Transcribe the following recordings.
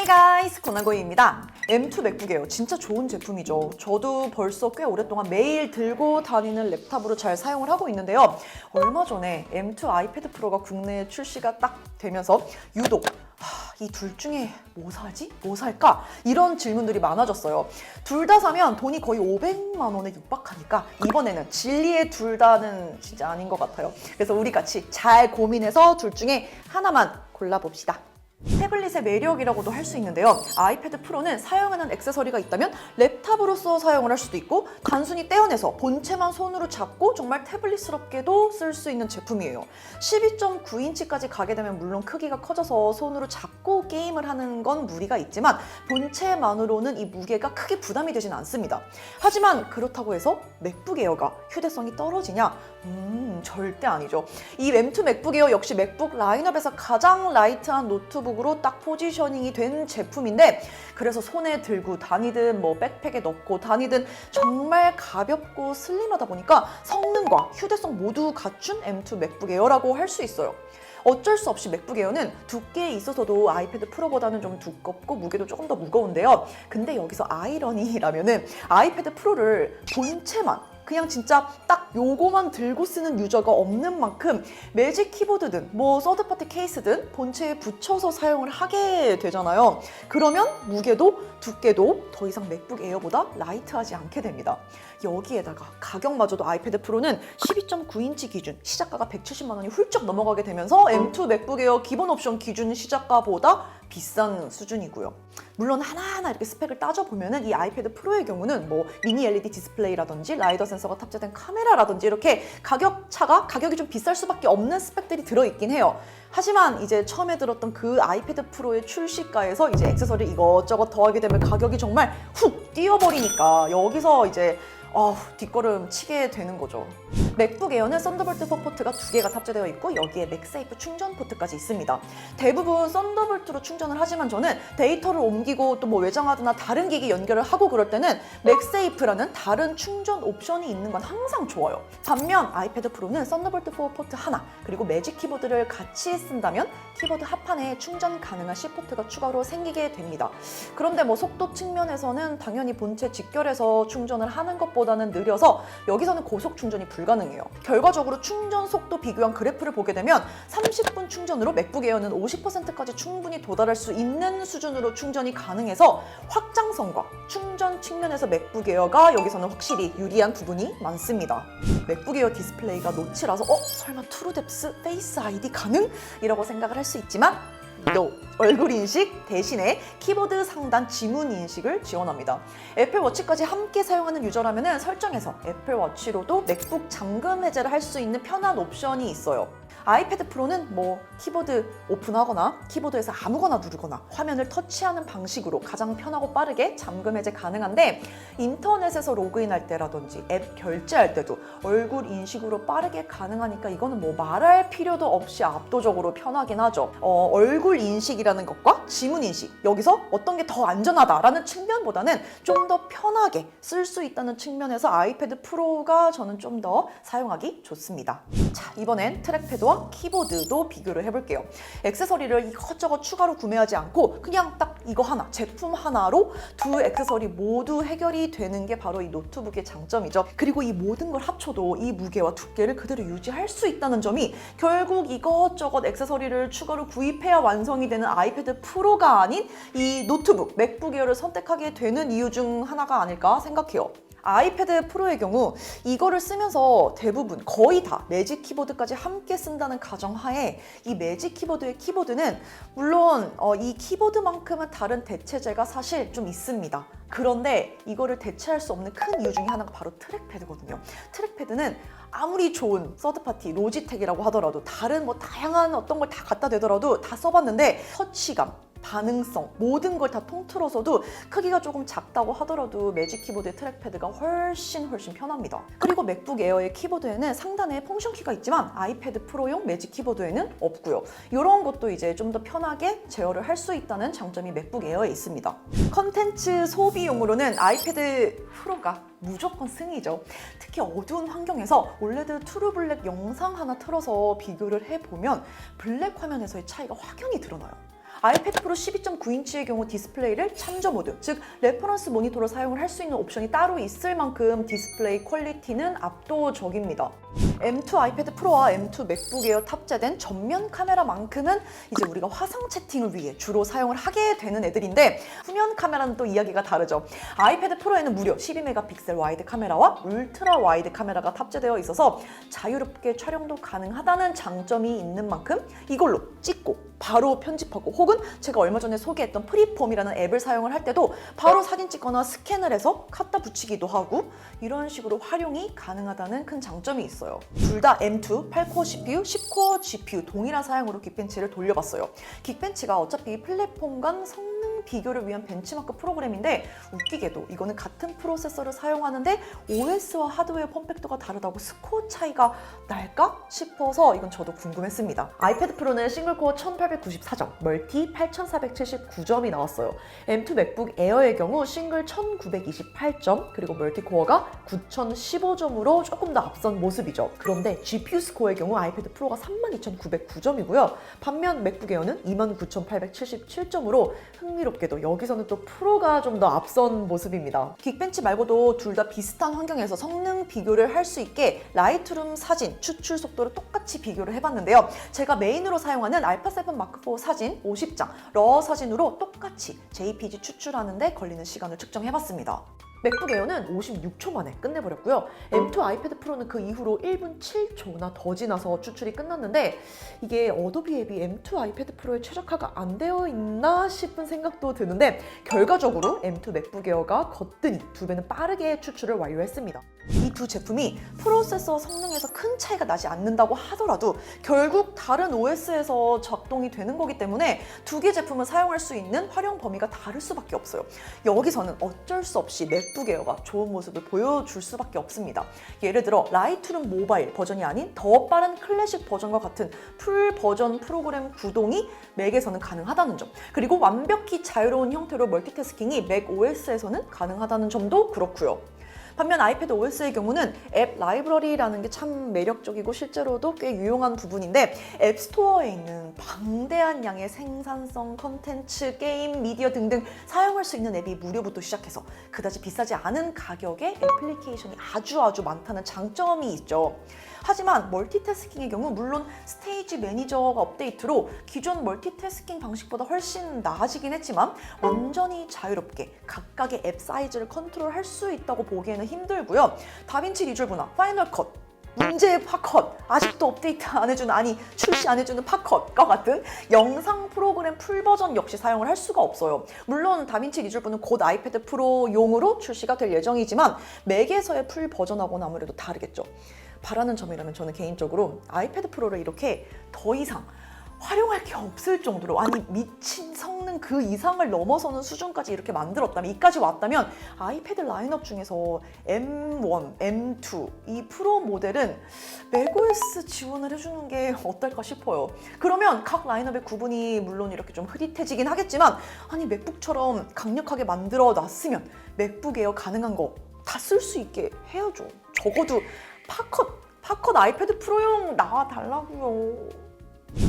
Hi guys, 고나고이입니다. M2 맥북 에어 진짜 좋은 제품이죠. 저도 벌써 꽤 오랫동안 매일 들고 다니는 랩탑으로 잘 사용을 하고 있는데요. 얼마 전에 M2 아이패드 프로가 국내에 출시가 딱 되면서 유독 이 둘 중에 뭐 사지? 뭐 살까? 이런 질문들이 많아졌어요. 둘 다 사면 돈이 거의 500만 원에 육박하니까 이번에는 진리의 둘 다는 진짜 아닌 것 같아요. 그래서 우리 같이 잘 고민해서 둘 중에 하나만 골라봅시다. 태블릿의 매력이라고도 할 수 있는데요. 아이패드 프로는 사용하는 액세서리가 있다면 랩탑으로서 사용을 할 수도 있고 단순히 떼어내서 본체만 손으로 잡고 정말 태블릿스럽게도 쓸 수 있는 제품이에요. 12.9인치까지 가게 되면 물론 크기가 커져서 손으로 잡고 게임을 하는 건 무리가 있지만 본체만으로는 이 무게가 크게 부담이 되진 않습니다. 하지만 그렇다고 해서 맥북 에어가 휴대성이 떨어지냐? 절대 아니죠. 이 M2 맥북 에어 역시 맥북 라인업에서 가장 라이트한 노트북으로 딱 포지셔닝이 된 제품인데 그래서 손에 들고 다니든 뭐 백팩에 넣고 다니든 정말 가볍고 슬림하다 보니까 성능과 휴대성 모두 갖춘 M2 맥북 에어라고 할 수 있어요. 어쩔 수 없이 맥북 에어는 두께에 있어서도 아이패드 프로보다는 좀 두껍고 무게도 조금 더 무거운데요. 근데 여기서 아이러니라면은 아이패드 프로를 본체만 그냥 진짜 딱 요거만 들고 쓰는 유저가 없는 만큼 매직 키보드든 뭐 서드파티 케이스든 본체에 붙여서 사용을 하게 되잖아요. 그러면 무게도 두께도 더 이상 맥북 에어보다 라이트하지 않게 됩니다. 여기에다가 가격마저도 아이패드 프로는 12.9인치 기준 시작가가 170만 원이 훌쩍 넘어가게 되면서 M2 맥북 에어 기본 옵션 기준 시작가보다 비싼 수준이고요. 물론 하나하나 이렇게 스펙을 따져보면은 이 아이패드 프로의 경우는 뭐 미니 LED 디스플레이라든지 라이더 센서가 탑재된 카메라라든지 이렇게 가격이 좀 비쌀 수밖에 없는 스펙들이 들어있긴 해요. 하지만 이제 처음에 들었던 그 아이패드 프로의 출시가에서 이제 액세서리 이것저것 더하게 되면 가격이 정말 훅 뛰어버리니까 여기서 이제 뒷걸음 치게 되는 거죠. 맥북 에어는 썬더볼트 4 포트가 2개가 탑재되어 있고 여기에 맥세이프 충전 포트까지 있습니다. 대부분 썬더볼트로 충전을 하지만 저는 데이터를 옮기고 또 뭐 외장하드나 다른 기기 연결을 하고 그럴 때는 맥세이프라는 다른 충전 옵션이 있는 건 항상 좋아요. 반면 아이패드 프로는 썬더볼트 4 포트 하나 그리고 매직 키보드를 같이 쓴다면 키보드 합판에 충전 가능한 C포트가 추가로 생기게 됩니다. 그런데 뭐 속도 측면에서는 당연히 본체 직결해서 충전을 하는 것보다는 느려서 여기서는 고속 충전이 불가능해요. 결과적으로 충전 속도 비교한 그래프를 보게 되면 30분 충전으로 맥북 에어는 50%까지 충분히 도달할 수 있는 수준으로 충전이 가능해서 확장성과 충전 측면에서 맥북 에어가 여기서는 확실히 유리한 부분이 많습니다. 맥북 에어 디스플레이가 노치라서 설마 트루뎁스 페이스 아이디 가능? 이라고 생각을 할 수 있지만 No. 얼굴 인식 대신에 키보드 상단 지문 인식을 지원합니다. 애플워치까지 함께 사용하는 유저라면 설정에서 애플워치로도 맥북 잠금 해제를 할 수 있는 편한 옵션이 있어요. 아이패드 프로는 뭐 키보드 오픈하거나 키보드에서 아무거나 누르거나 화면을 터치하는 방식으로 가장 편하고 빠르게 잠금 해제 가능한데 인터넷에서 로그인할 때라든지 앱 결제할 때도 얼굴 인식으로 빠르게 가능하니까 이거는 뭐 말할 필요도 없이 압도적으로 편하긴 하죠. 얼굴 인식이라는 것과 지문 인식 여기서 어떤 게 더 안전하다라는 측면보다는 좀 더 편하게 쓸 수 있다는 측면에서 아이패드 프로가 저는 좀 더 사용하기 좋습니다. 자, 이번엔 트랙패드와 키보드도 비교를 해볼게요. 액세서리를 이것저것 추가로 구매하지 않고 그냥 딱 이거 하나, 제품 하나로 두 액세서리 모두 해결이 되는 게 바로 이 노트북의 장점이죠. 그리고 이 모든 걸 합쳐도 이 무게와 두께를 그대로 유지할 수 있다는 점이 결국 이것저것 액세서리를 추가로 구입해야 완성이 되는 아이패드 프로가 아닌 이 노트북, 맥북 에어를 선택하게 되는 이유 중 하나가 아닐까 생각해요. 아이패드 프로의 경우 이거를 쓰면서 대부분 거의 다 매직 키보드까지 함께 쓴다는 가정하에 이 매직 키보드의 키보드는 물론 이 키보드만큼은 다른 대체제가 사실 좀 있습니다. 그런데 이거를 대체할 수 없는 큰 이유 중에 하나가 바로 트랙패드거든요. 트랙패드는 아무리 좋은 서드파티 로지텍이라고 하더라도 다른 뭐 다양한 어떤 걸 다 갖다 대더라도 다 써봤는데 터치감 반응성 모든 걸 다 통틀어서도 크기가 조금 작다고 하더라도 매직 키보드의 트랙패드가 훨씬 편합니다. 그리고 맥북 에어의 키보드에는 상단에 펑션 키가 있지만 아이패드 프로용 매직 키보드에는 없고요. 이런 것도 이제 좀 더 편하게 제어를 할 수 있다는 장점이 맥북 에어에 있습니다. 컨텐츠 소비용으로는 아이패드 프로가 무조건 승이죠. 특히 어두운 환경에서 올레드 트루블랙 영상 하나 틀어서 비교를 해보면 블랙 화면에서의 차이가 확연히 드러나요. 아이패드 프로 12.9인치의 경우 디스플레이를 참조 모드, 즉 레퍼런스 모니터로 사용을 할 수 있는 옵션이 따로 있을 만큼 디스플레이 퀄리티는 압도적입니다. M2 아이패드 프로와 M2 맥북 에어 탑재된 전면 카메라만큼은 이제 우리가 화상 채팅을 위해 주로 사용을 하게 되는 애들인데, 후면 카메라는 또 이야기가 다르죠. 아이패드 프로에는 무려 12메가픽셀 와이드 카메라와 울트라 와이드 카메라가 탑재되어 있어서 자유롭게 촬영도 가능하다는 장점이 있는 만큼 이걸로 찍고 바로 편집하고, 혹은 제가 얼마 전에 소개했던 프리폼이라는 앱을 사용을 할 때도 바로 사진 찍거나 스캔을 해서 갖다 붙이기도 하고, 이런 식으로 활용이 가능하다는 큰 장점이 있어요. 둘 다 M2 8코어 CPU, 10코어 GPU 동일한 사양으로 긱벤치를 돌려봤어요. 긱벤치가 어차피 플랫폼 간 성능 비교를 위한 벤치마크 프로그램인데, 웃기게도 이거는 같은 프로세서를 사용하는데 OS와 하드웨어 폼팩터가 다르다고 스코어 차이가 날까 싶어서 이건 저도 궁금했습니다. 아이패드 프로는 싱글코어 1894점, 멀티 8479점이 나왔어요. M2 맥북 에어의 경우 싱글 1928점, 그리고 멀티코어가 9015점으로 조금 더 앞선 모습이죠. 그런데 GPU 스코어의 경우 아이패드 프로가 32,909점이고요. 반면 맥북 에어는 29,877점으로 흥미롭게도 여기서는 또 프로가 좀 더 앞선 모습입니다. 긱벤치 말고도 둘 다 비슷한 환경에서 성능 비교를 할 수 있게 라이트룸 사진 추출 속도를 똑같이 비교를 해봤는데요. 제가 메인으로 사용하는 알파7 마크4 사진 50장 러 사진으로 똑같이 JPG 추출하는데 걸리는 시간을 측정해봤습니다. 맥북 에어는 56초 만에 끝내버렸고요. M2 아이패드 프로는 그 이후로 1분 7초나 더 지나서 추출이 끝났는데, 이게 어도비 앱이 M2 아이패드 프로에 최적화가 안 되어 있나 싶은 생각도 드는데, 결과적으로 M2 맥북 에어가 거뜬히 2배는 빠르게 추출을 완료했습니다. 이 두 제품이 프로세서 성능에서 큰 차이가 나지 않는다고 하더라도 결국 다른 OS에서 작동이 되는 거기 때문에 두 개 제품을 사용할 수 있는 활용 범위가 다를 수밖에 없어요. 여기서는 어쩔 수 없이 맥북 에어가 좋은 모습을 보여줄 수밖에 없습니다. 예를 들어 라이트룸 모바일 버전이 아닌 더 빠른 클래식 버전과 같은 풀 버전 프로그램 구동이 맥에서는 가능하다는 점, 그리고 완벽히 자유로운 형태로 멀티태스킹이 맥 OS에서는 가능하다는 점도 그렇고요. 반면 아이패드 OS의 경우는 앱 라이브러리라는 게 참 매력적이고 실제로도 꽤 유용한 부분인데, 앱스토어에 있는 방대한 양의 생산성, 컨텐츠, 게임, 미디어 등등 사용할 수 있는 앱이 무료부터 시작해서 그다지 비싸지 않은 가격에 애플리케이션이 아주 많다는 장점이 있죠. 하지만 멀티태스킹의 경우 물론 스테이지 매니저가 업데이트로 기존 멀티태스킹 방식보다 훨씬 나아지긴 했지만 완전히 자유롭게 각각의 앱 사이즈를 컨트롤할 수 있다고 보기에는 힘들고요. 다빈치 리졸브나 파이널 컷, 문제의 팝컷, 아직도 업데이트 안 해주는, 아니 출시 안 해주는 팝컷과 같은 영상 프로그램 풀 버전 역시 사용을 할 수가 없어요. 물론 다빈치 리졸브는 곧 아이패드 프로용으로 출시가 될 예정이지만 맥에서의 풀 버전하고는 아무래도 다르겠죠. 바라는 점이라면 저는 개인적으로 아이패드 프로를 이렇게 더 이상 활용할 게 없을 정도로, 아니 미친 성능 그 이상을 넘어서는 수준까지 이렇게 만들었다면, 이까지 왔다면 아이패드 라인업 중에서 M1, M2 이 프로 모델은 맥OS 지원을 해주는 게 어떨까 싶어요. 그러면 각 라인업의 구분이 물론 이렇게 좀 흐릿해지긴 하겠지만, 아니 맥북처럼 강력하게 만들어 놨으면 맥북 에어 가능한 거 다 쓸 수 있게 해야죠. 적어도 팝컷 아이패드 프로용 나와달라고요.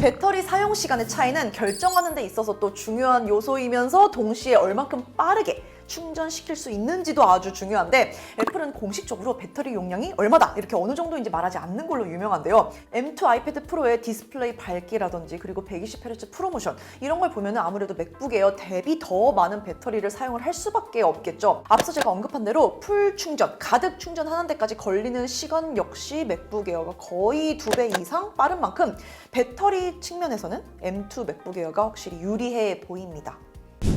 배터리 사용 시간의 차이는 결정하는 데 있어서 또 중요한 요소이면서 동시에 얼만큼 빠르게 충전시킬 수 있는지도 아주 중요한데, 애플은 공식적으로 배터리 용량이 얼마다 이렇게 어느 정도인지 말하지 않는 걸로 유명한데요. M2 아이패드 프로의 디스플레이 밝기라든지 그리고 120Hz 프로모션 이런 걸 보면 아무래도 맥북 에어 대비 더 많은 배터리를 사용을 할 수밖에 없겠죠. 앞서 제가 언급한 대로 풀 충전, 가득 충전하는 데까지 걸리는 시간 역시 맥북 에어가 거의 2배 이상 빠른 만큼 배터리 측면에서는 M2 맥북 에어가 확실히 유리해 보입니다.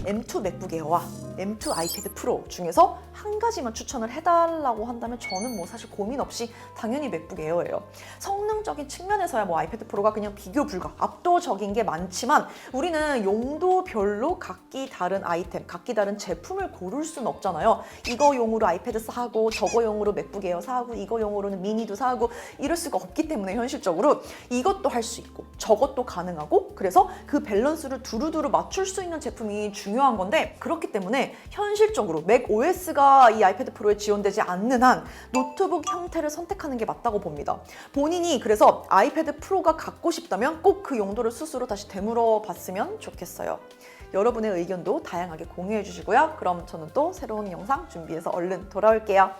M2 맥북 에어와 M2 아이패드 프로 중에서 한 가지만 추천을 해달라고 한다면 저는 뭐 사실 고민 없이 당연히 맥북 에어예요. 성능적인 측면에서야 뭐 아이패드 프로가 그냥 비교 불가, 압도적인 게 많지만 우리는 용도별로 각기 다른 아이템, 각기 다른 제품을 고를 수는 없잖아요. 이거 용으로 아이패드 사고, 저거 용으로 맥북 에어 사고, 이거 용으로는 미니도 사고, 이럴 수가 없기 때문에 현실적으로 이것도 할 수 있고 저것도 가능하고, 그래서 그 밸런스를 두루두루 맞출 수 있는 제품이 중요해요. 중요한 건데 그렇기 때문에 현실적으로 맥 OS가 이 아이패드 프로에 지원되지 않는 한 노트북 형태를 선택하는 게 맞다고 봅니다. 본인이 그래서 아이패드 프로가 갖고 싶다면 꼭 그 용도를 스스로 다시 되물어 봤으면 좋겠어요. 여러분의 의견도 다양하게 공유해 주시고요. 그럼 저는 또 새로운 영상 준비해서 얼른 돌아올게요.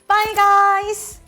Bye guys!